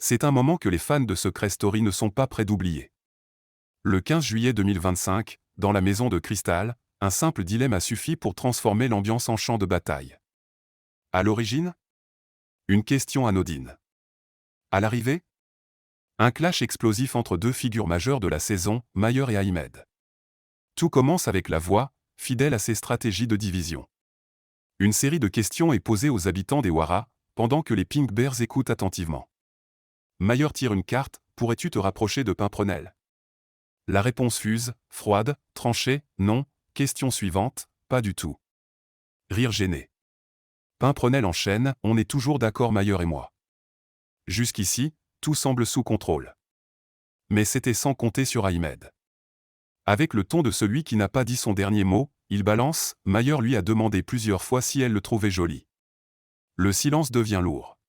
C'est un moment que les fans de Secret Story ne sont pas près d'oublier. Le 15 juillet 2025, dans la maison de cristal, un simple dilemme a suffi pour transformer l'ambiance en champ de bataille. À l'origine, une question anodine. À l'arrivée, un clash explosif entre deux figures majeures de la saison, Mayer et Ahmed. Tout commence avec la voix, fidèle à ses stratégies de division. Une série de questions est posée aux habitants des Wara, pendant que les Pink Bears écoutent attentivement. Mayer tire une carte, pourrais-tu te rapprocher de Pimprenel? La réponse fuse, froide, tranchée, non. Question suivante, pas du tout. Rire gêné. Pimprenel enchaîne, on est toujours d'accord Mayer et moi. Jusqu'ici, tout semble sous contrôle. Mais c'était sans compter sur Ahmed. Avec le ton de celui qui n'a pas dit son dernier mot, il balance, Mayer lui a demandé plusieurs fois si elle le trouvait joli. Le silence devient lourd.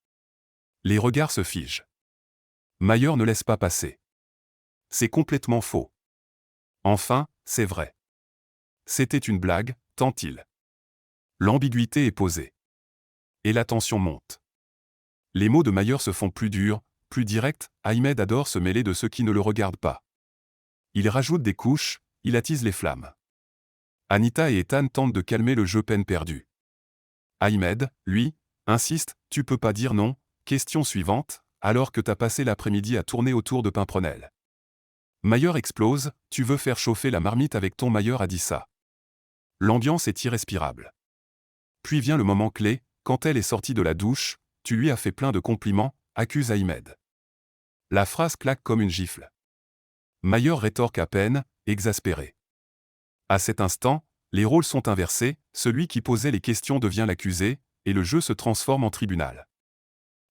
Les regards se figent. Mayer ne laisse pas passer. C'est complètement faux. Enfin, c'est vrai. C'était une blague, tend-il. L'ambiguïté est posée. Et la tension monte. Les mots de Mayer se font plus durs, plus directs, Ahmed adore se mêler de ceux qui ne le regardent pas. Il rajoute des couches, il attise les flammes. Anita et Ethan tentent de calmer le jeu peine perdue. Ahmed, lui, insiste, tu peux pas dire non, question suivante, alors que t'as passé l'après-midi à tourner autour de Pimprenel. Mayer explose, tu veux faire chauffer la marmite avec ton Mayer a dit ça. L'ambiance est irrespirable. Puis vient le moment clé, quand elle est sortie de la douche, tu lui as fait plein de compliments, accuse Ahmed. La phrase claque comme une gifle. Mayer rétorque à peine, exaspéré. À cet instant, les rôles sont inversés, celui qui posait les questions devient l'accusé, et le jeu se transforme en tribunal.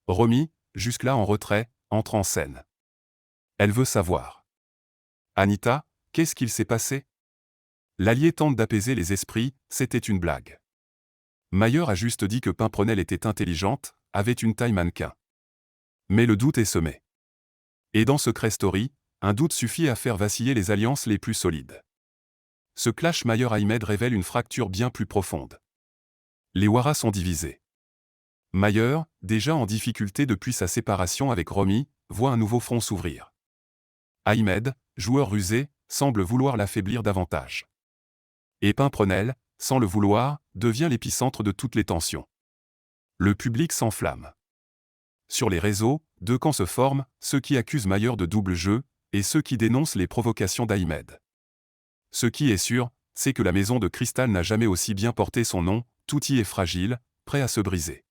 Romy, jusque-là en retrait, entre en scène. Elle veut savoir. Anita, qu'est-ce qu'il s'est passé? L'allié tente d'apaiser les esprits, c'était une blague. Mayer a juste dit que Pimprenel était intelligente, avait une taille mannequin. Mais le doute est semé. Et dans Secret Story, un doute suffit à faire vaciller les alliances les plus solides. Ce clash Mayer-Ahmed révèle une fracture bien plus profonde. Les Wara sont divisés. Mayer, déjà en difficulté depuis sa séparation avec Romy, voit un nouveau front s'ouvrir. Ahmed, joueur rusé, semble vouloir l'affaiblir davantage. Et Pimprenel, sans le vouloir, devient l'épicentre de toutes les tensions. Le public s'enflamme. Sur les réseaux, deux camps se forment, ceux qui accusent Mayer de double jeu, et ceux qui dénoncent les provocations d'Ahmed. Ce qui est sûr, c'est que la maison de cristal n'a jamais aussi bien porté son nom, tout y est fragile, prêt à se briser.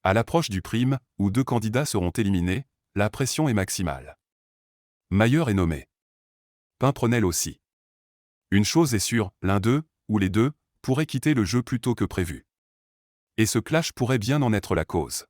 À l'approche du prime, où deux candidats seront éliminés, la pression est maximale. Mayer est nommé. Pimprenel aussi. Une chose est sûre, l'un d'eux, ou les deux, pourrait quitter le jeu plus tôt que prévu. Et ce clash pourrait bien en être la cause.